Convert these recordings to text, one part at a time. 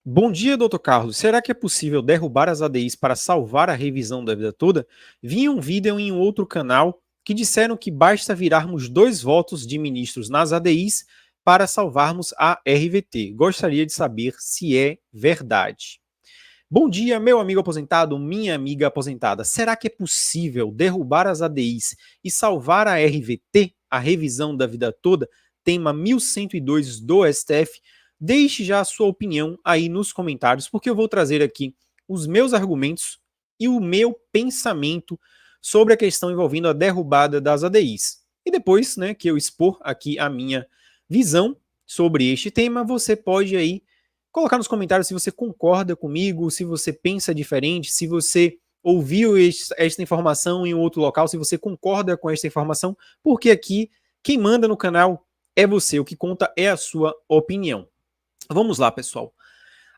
Bom dia, doutor Carlos. Será que é possível derrubar as ADIs para salvar a revisão da vida toda? Vi um vídeo em um outro canal que disseram que basta virarmos 2 votos de ministros nas ADIs para salvarmos a RVT. Gostaria de saber se é verdade. Bom dia, meu amigo aposentado, minha amiga aposentada. Será que é possível derrubar as ADIs e salvar a RVT, a revisão da vida toda? Tema 1102 do STF. Deixe já a sua opinião aí nos comentários, porque eu vou trazer aqui os meus argumentos e o meu pensamento sobre a questão envolvendo a derrubada das ADIs. E depois, né, que eu expor aqui a minha visão sobre este tema, você pode aí colocar nos comentários se você concorda comigo, se você pensa diferente, se você ouviu esta informação em outro local, se você concorda com esta informação, porque aqui quem manda no canal é você, o que conta é a sua opinião. Vamos lá, pessoal.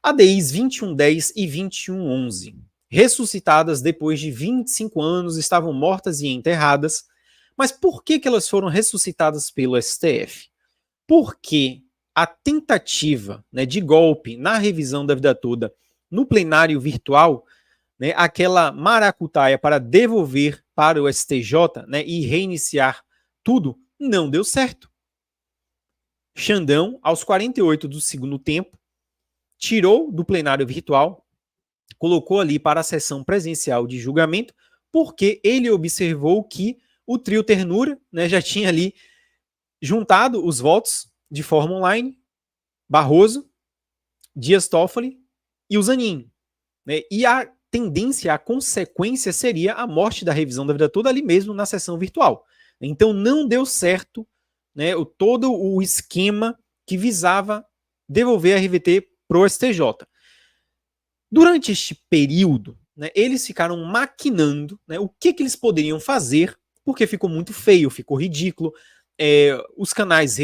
ADIs 2110 e 2111, ressuscitadas depois de 25 anos, estavam mortas e enterradas. Mas por que elas foram ressuscitadas pelo STF? Porque a tentativa, né, de golpe na revisão da vida toda no plenário virtual, né, aquela maracutaia para devolver para o STJ, né, e reiniciar tudo, não deu certo. Xandão, aos 48 do segundo tempo, tirou do plenário virtual, colocou ali para a sessão presencial de julgamento, porque ele observou que o trio Ternura, né, já tinha ali juntado os votos de forma online, Barroso, Dias Toffoli e o Zanin. Né? E a tendência, a consequência seria a morte da revisão da vida toda ali mesmo na sessão virtual. Então não deu certo, né, todo o esquema que visava devolver a RVT para o STJ. Durante este período, né, eles ficaram maquinando, né, o que eles poderiam fazer, porque ficou muito feio, ficou ridículo. Os canais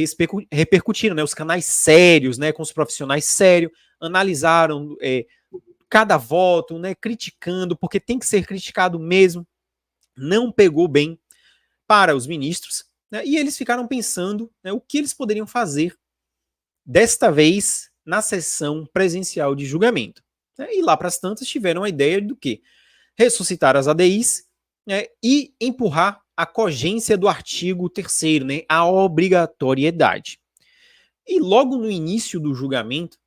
repercutiram, né, os canais sérios, né, com os profissionais sérios, analisaram cada voto, né, criticando, porque tem que ser criticado mesmo. Não pegou bem para os ministros, né, e eles ficaram pensando, né, o que eles poderiam fazer desta vez na sessão presencial de julgamento. E lá para as tantas tiveram a ideia do quê? Ressuscitar as ADIs, né, e empurrar a cogência do artigo 3º, né, a obrigatoriedade. E logo no início do julgamento,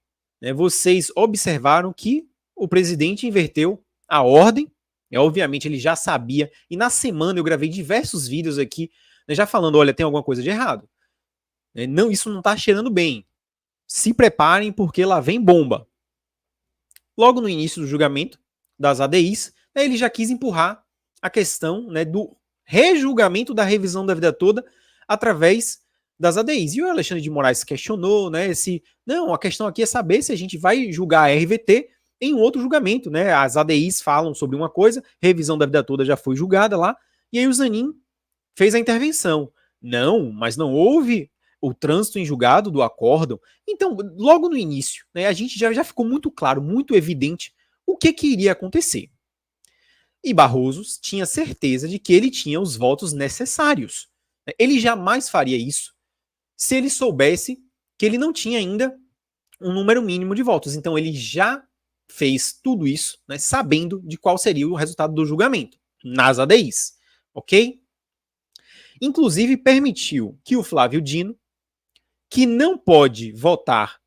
né, vocês observaram que o presidente inverteu a ordem, obviamente ele já sabia, e na semana eu gravei diversos vídeos aqui, né, já falando, olha, tem alguma coisa de errado. Não, isso não está cheirando bem. Se preparem porque lá vem bomba. Logo no início do julgamento das ADIs, né, ele já quis empurrar a questão, né, do rejulgamento da revisão da vida toda através das ADIs. E o Alexandre de Moraes questionou, né, não, a questão aqui é saber se a gente vai julgar a RVT em um outro julgamento, né? As ADIs falam sobre uma coisa, revisão da vida toda já foi julgada lá, e aí o Zanin fez a intervenção. Não, mas não houve o trânsito em julgado do acórdão. Então, logo no início, né, a gente já ficou muito claro, muito evidente o que iria acontecer. E Barroso tinha certeza de que ele tinha os votos necessários. Ele jamais faria isso se ele soubesse que ele não tinha ainda um número mínimo de votos. Então ele já fez tudo isso, né, sabendo de qual seria o resultado do julgamento nas ADIs, ok? Inclusive permitiu que o Flávio Dino, que não pode votar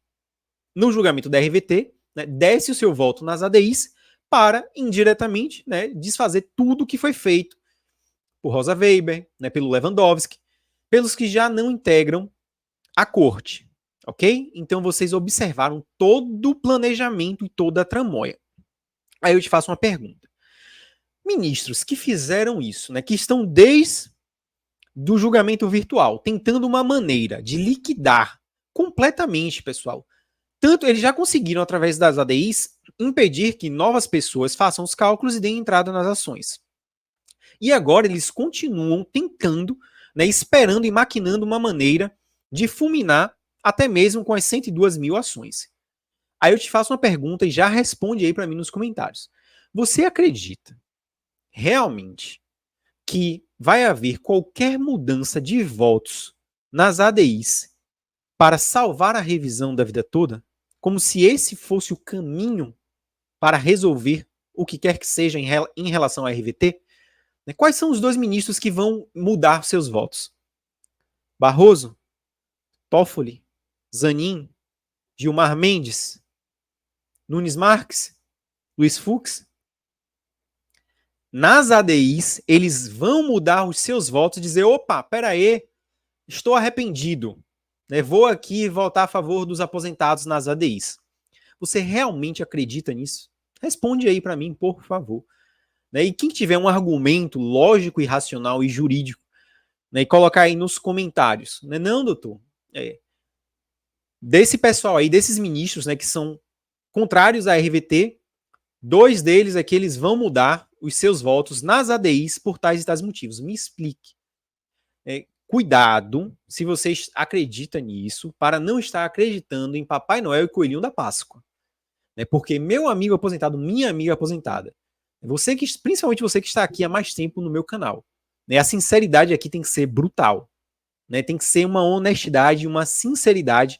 no julgamento da RVT, né, desse o seu voto nas ADIs para, indiretamente, né, desfazer tudo que foi feito por Rosa Weber, né, pelo Lewandowski, pelos que já não integram a corte, ok? Então vocês observaram todo o planejamento e toda a tramóia. Aí eu te faço uma pergunta. Ministros que fizeram isso, né, que estão desde do julgamento virtual, tentando uma maneira de liquidar completamente, pessoal. Tanto eles já conseguiram, através das ADIs, impedir que novas pessoas façam os cálculos e deem entrada nas ações. E agora eles continuam tentando, né, esperando e maquinando uma maneira de fulminar até mesmo com as 102 mil ações. Aí eu te faço uma pergunta e já responde aí para mim nos comentários. Você acredita realmente que vai haver qualquer mudança de votos nas ADIs para salvar a revisão da vida toda? como se esse fosse o caminho para resolver o que quer que seja em relação à RVT. Quais são os 2 ministros que vão mudar seus votos? Barroso, Toffoli, Zanin, Gilmar Mendes, Nunes Marques, Luiz Fux? Nas ADIs, eles vão mudar os seus votos e dizer, opa, peraí, estou arrependido, vou aqui votar a favor dos aposentados nas ADIs. Você realmente acredita nisso? Responde aí para mim, por favor. E quem tiver um argumento lógico e racional e jurídico, e colocar aí nos comentários. Não, doutor. Desse pessoal aí, desses ministros, que são contrários à RVT, 2 deles aqui, eles vão mudar os seus votos nas ADIs por tais e tais motivos. Me explique. Cuidado, se você acredita nisso, para não estar acreditando em Papai Noel e Coelhinho da Páscoa. Porque meu amigo aposentado, minha amiga aposentada, principalmente você que está aqui há mais tempo no meu canal, a sinceridade aqui tem que ser brutal. Tem que ser uma honestidade, uma sinceridade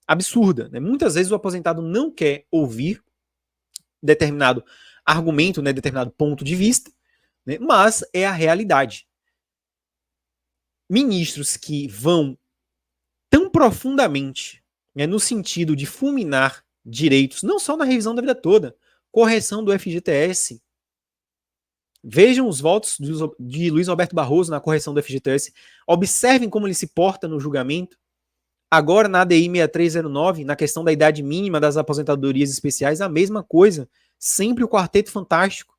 absurda. Muitas vezes o aposentado não quer ouvir determinado argumento, determinado ponto de vista, mas é a realidade. Ministros que vão tão profundamente no sentido de fulminar direitos, não só na revisão da vida toda, correção do FGTS. Vejam os votos de Luiz Roberto Barroso na correção do FGTS, observem como ele se porta no julgamento. Agora, na ADI 6309, na questão da idade mínima das aposentadorias especiais, a mesma coisa. Sempre o quarteto fantástico.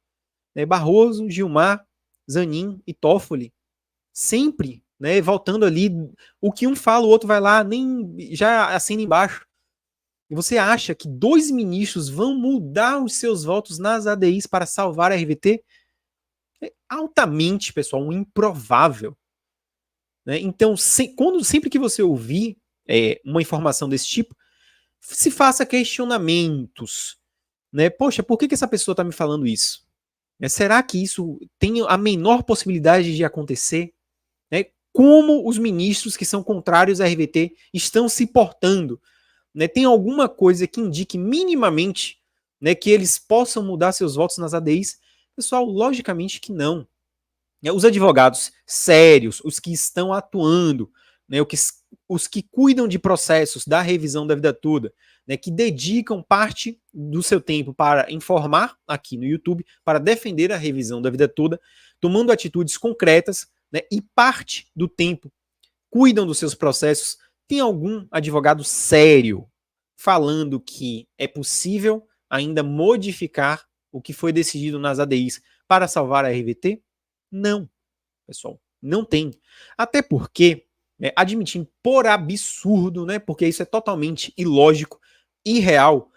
Barroso, Gilmar, Zanin e Toffoli. Sempre, voltando ali. O que um fala, o outro vai lá, nem já assina embaixo. E você acha que 2 ministros vão mudar os seus votos nas ADIs para salvar a RVT? É altamente, pessoal, um improvável. Então, sempre que você ouvir uma informação desse tipo, se faça questionamentos. Poxa, por que essa pessoa está me falando isso? Será que isso tem a menor possibilidade de acontecer? Como os ministros que são contrários à RVT estão se portando? Tem alguma coisa que indique minimamente que eles possam mudar seus votos nas ADIs? Pessoal, logicamente que não. Os advogados sérios, os que estão atuando, os que cuidam de processos da revisão da vida toda, que dedicam parte do seu tempo para informar aqui no YouTube, para defender a revisão da vida toda, tomando atitudes concretas, e parte do tempo cuidam dos seus processos. Tem algum advogado sério falando que é possível ainda modificar o que foi decidido nas ADIs para salvar a RVT? Não, pessoal, não tem. Até porque, admitindo por absurdo, porque isso é totalmente ilógico, irreal,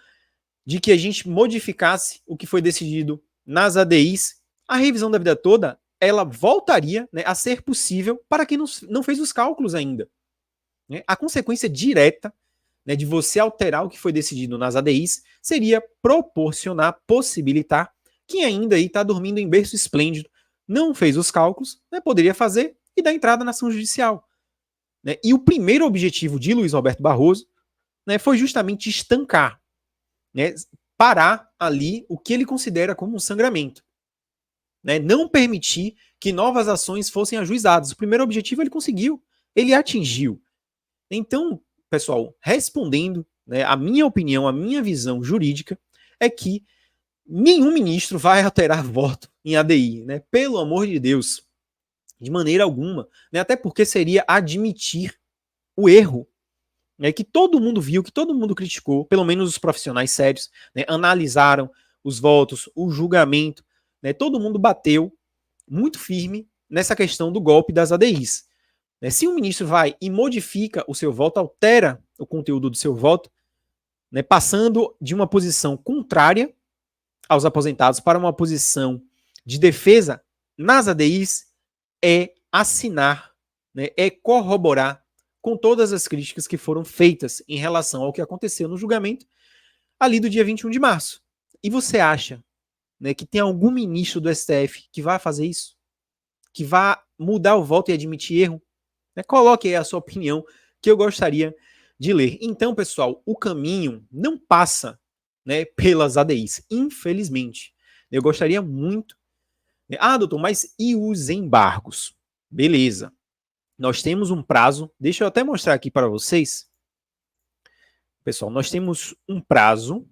de que a gente modificasse o que foi decidido nas ADIs, a revisão da vida toda, ela voltaria a ser possível para quem não fez os cálculos ainda. A consequência direta de você alterar o que foi decidido nas ADIs seria possibilitar quem ainda está dormindo em berço esplêndido, não fez os cálculos, poderia fazer e dar entrada na ação judicial. E o primeiro objetivo de Luiz Roberto Barroso foi justamente estancar, parar ali o que ele considera como um sangramento. Não permitir que novas ações fossem ajuizadas. O primeiro objetivo ele conseguiu, ele atingiu. Então, pessoal, respondendo, a minha opinião, a minha visão jurídica é que nenhum ministro vai alterar voto em ADI, pelo amor de Deus, de maneira alguma, até porque seria admitir o erro, que todo mundo viu, que todo mundo criticou, pelo menos os profissionais sérios, analisaram os votos, o julgamento, todo mundo bateu muito firme nessa questão do golpe das ADIs. Se um ministro vai e modifica o seu voto, altera o conteúdo do seu voto, passando de uma posição contrária aos aposentados para uma posição de defesa nas ADIs, é assinar, é corroborar com todas as críticas que foram feitas em relação ao que aconteceu no julgamento ali do dia 21 de março. E você acha que tem algum ministro do STF que vai fazer isso? Que vai mudar o voto e admitir erro? Coloque aí a sua opinião, que eu gostaria de ler. Então, pessoal, o caminho não passa, né, pelas ADIs, infelizmente. Eu gostaria muito. Ah, doutor, mas e os embargos? Beleza. Nós temos um prazo. Deixa eu até mostrar aqui para vocês. Pessoal, nós temos um prazo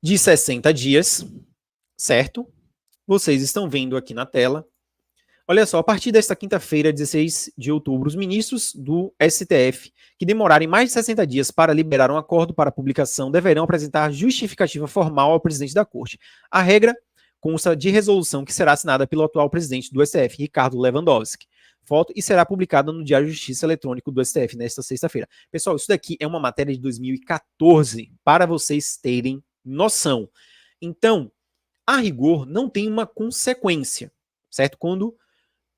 de 60 dias, certo? Vocês estão vendo aqui na tela. Olha só, a partir desta quinta-feira, 16 de outubro, os ministros do STF que demorarem mais de 60 dias para liberar um acordo para publicação deverão apresentar justificativa formal ao presidente da Corte. A regra consta de resolução que será assinada pelo atual presidente do STF, Ricardo Lewandowski. Foto e será publicada no Diário de Justiça Eletrônico do STF nesta sexta-feira. Pessoal, isso daqui é uma matéria de 2014, para vocês terem noção. Então, a rigor, não tem uma consequência, certo? Quando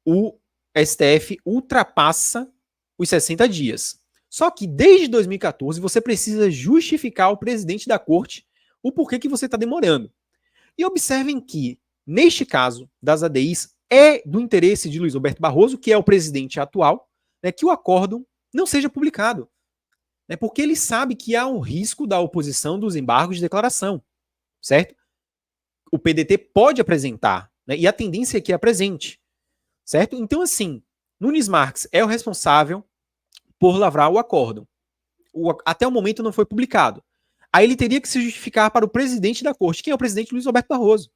o STF ultrapassa os 60 dias. Só que desde 2014 você precisa justificar ao presidente da corte o porquê que você está demorando. E observem que, neste caso das ADIs, é do interesse de Luiz Roberto Barroso, que é o presidente atual, né, que o acórdão não seja publicado. Né, porque ele sabe que há um risco da oposição dos embargos de declaração, certo? O PDT pode apresentar, né, e a tendência é que apresente, certo? Então, assim, Nunes Marques é o responsável por lavrar o acórdão. Até o momento não foi publicado. Aí ele teria que se justificar para o presidente da corte, que é o presidente Luiz Roberto Barroso.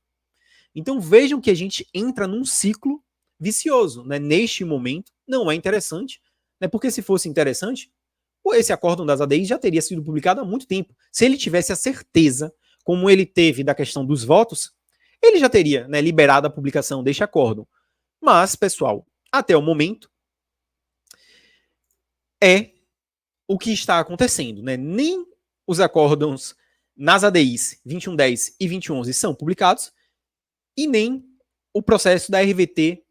Então vejam que a gente entra num ciclo vicioso. Né? Neste momento, não é interessante, né? Porque se fosse interessante, esse acórdão das ADIs já teria sido publicado há muito tempo. Se ele tivesse a certeza, como ele teve da questão dos votos, ele já teria, né, liberado a publicação deste acórdão. Mas, pessoal, até o momento, é o que está acontecendo. Né? Nem os acórdãos nas ADIs 2110 e 2111 são publicados, e nem o processo da RVT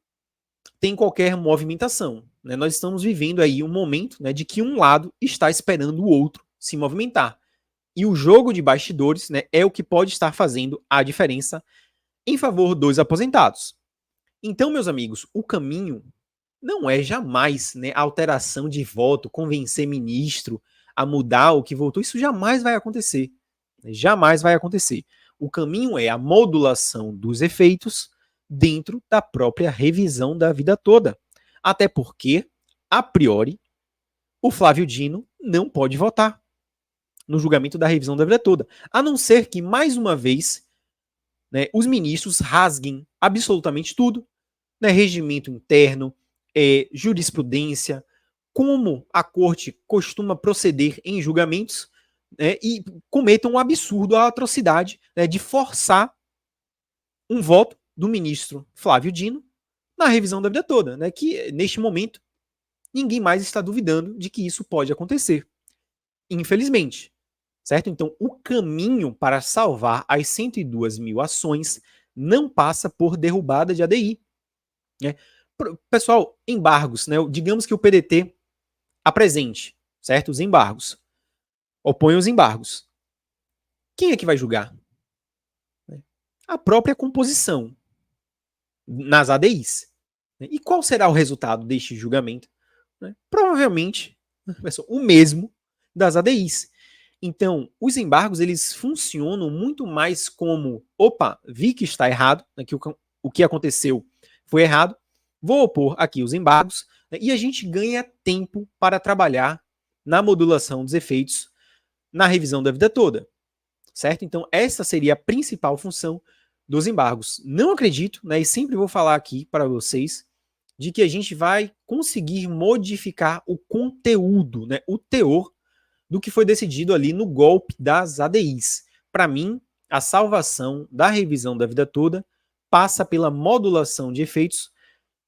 tem qualquer movimentação. Né? Nós estamos vivendo aí um momento, né, de que um lado está esperando o outro se movimentar. E o jogo de bastidores, né, é o que pode estar fazendo a diferença em favor dos aposentados. Então, meus amigos, o caminho não é jamais, né, alteração de voto, convencer ministro a mudar o que votou. Isso jamais vai acontecer. Jamais vai acontecer. O caminho é a modulação dos efeitos dentro da própria revisão da vida toda. Até porque, a priori, o Flávio Dino não pode votar no julgamento da revisão da vida toda. A não ser que, mais uma vez, né, os ministros rasguem absolutamente tudo, né, regimento interno, jurisprudência, como a corte costuma proceder em julgamentos, né, e cometam um absurdo, a atrocidade, né, de forçar um voto do ministro Flávio Dino na revisão da vida toda, né, que neste momento ninguém mais está duvidando de que isso pode acontecer, infelizmente, certo? Então, o caminho para salvar as 102 mil ações não passa por derrubada de ADI, né? Pessoal, embargos, né? Digamos que o PDT apresente, certo? Os embargos. Opõe os embargos. Quem é que vai julgar? A própria composição nas ADIs. E qual será o resultado deste julgamento? Provavelmente o mesmo das ADIs. Então, os embargos, eles funcionam muito mais como, opa, vi que está errado, né, que o que aconteceu foi errado, vou opor aqui os embargos, né, e a gente ganha tempo para trabalhar na modulação dos efeitos na revisão da vida toda, certo? Então, essa seria a principal função dos embargos. Não acredito, né, e sempre vou falar aqui para vocês, de que a gente vai conseguir modificar o conteúdo, né, o teor do que foi decidido ali no golpe das ADIs. Para mim, a salvação da revisão da vida toda passa pela modulação de efeitos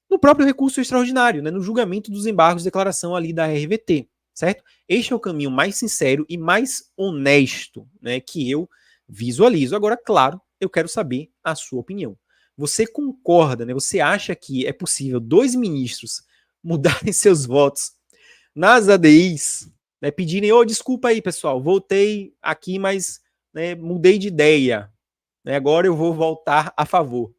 no próprio recurso extraordinário, né, no julgamento dos embargos de declaração ali da RVT, certo? Este é o caminho mais sincero e mais honesto, né, que eu visualizo. Agora, claro, eu quero saber a sua opinião. Você concorda, né? Você acha que é possível 2 ministros mudarem seus votos nas ADIs, né, pedirem, desculpa aí, pessoal, voltei aqui, mas, né, mudei de ideia, né, agora eu vou voltar a favor,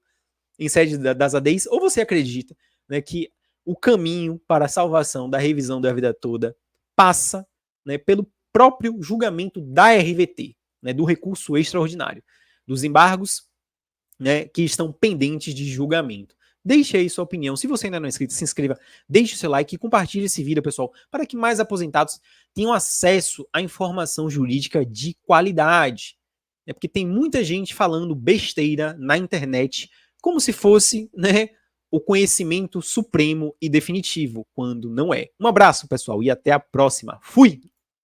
em sede das ADIs? Ou você acredita, né, que o caminho para a salvação da revisão da vida toda passa, né, pelo próprio julgamento da RVT, né, do recurso extraordinário, dos embargos, né, que estão pendentes de julgamento. Deixe aí sua opinião. Se você ainda não é inscrito, se inscreva, deixe o seu like e compartilhe esse vídeo, pessoal, para que mais aposentados tenham acesso à informação jurídica de qualidade. É porque tem muita gente falando besteira na internet como se fosse, né, o conhecimento supremo e definitivo, quando não é. Um abraço, pessoal, e até a próxima. Fui!